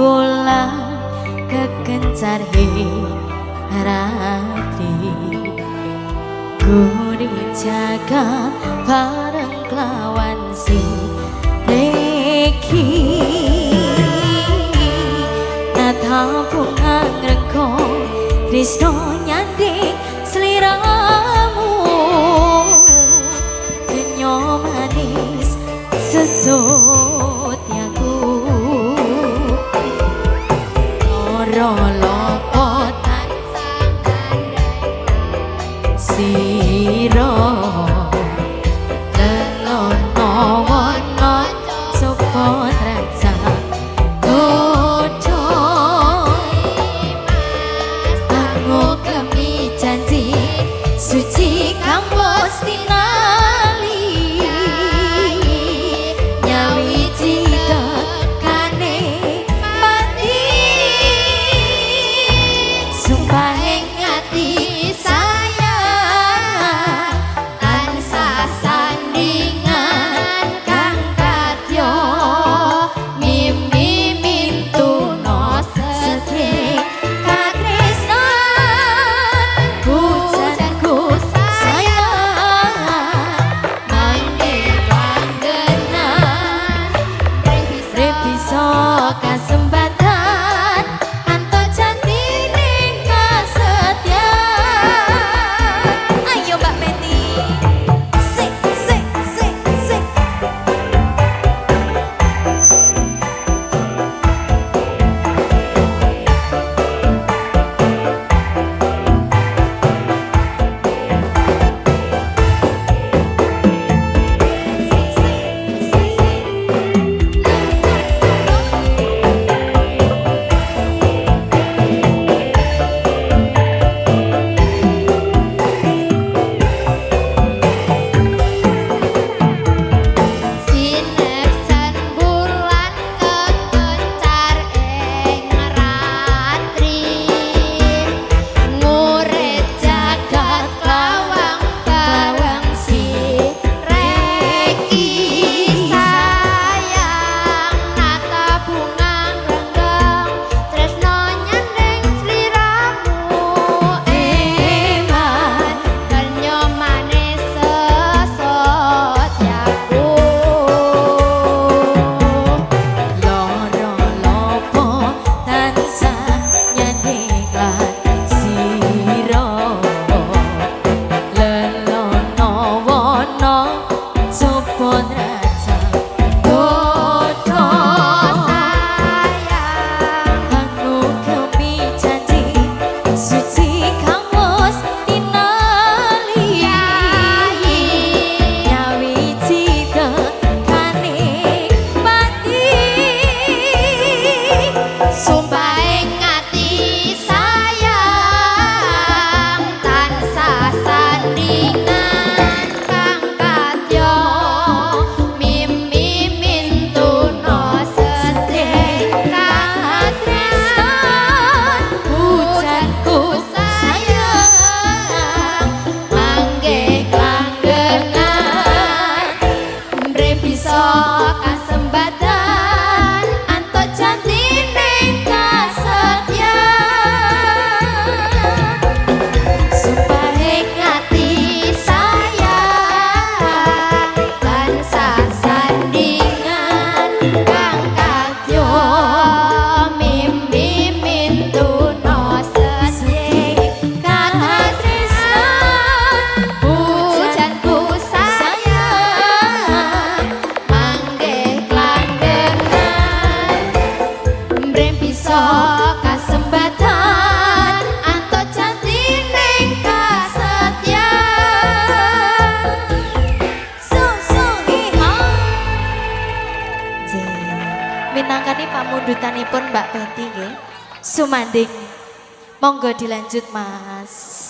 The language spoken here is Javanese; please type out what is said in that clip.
bulan kekencar ratri guri jagat bareng kelawan si reki nata bunga ngrengkong Krisno nyanding seliramu kenyo manis sesut yaku loro tansah siro lelono wono sopo raja dodo aku kemi janji suci kampus tinali nyawi cita kane mati sumpah ing ati saya tansah sandingan kang kadya mimi mintuno sedhik katresnan pujanku sayang mangke langgenan bisa kasembatan anto jantine kasetyan ayo Mbak Meti sik sik sik sik Sineksen bulan kekencar ing ratri ngurit jagat klawang si reki sayang nata bunga ngrenggang tresno nyanding sliramu eman kenyo manis sesot yaku loro lopo tansah nyanding siro lelono wono sopo raja dodo sayang aku kemi janji suci kamus tinali nyawi cita kane mati sumpah ing ati sayang tansah sandingan kang kadya mimi mintuno sedhik katresnan pujanku sayang mangke langgengan mre bisa kasembatan anto jantine kasetyan sumpah ing ati sayang tansah sandingan kang kadya mimi mintuno sedhik katresnan pujanku sayang mangke langgengan mre bisa kasembatan anto jantine kasetyan iha minangkani pamundutanipun Mbak Peti nggih sumanding monggo dilanjut Mas.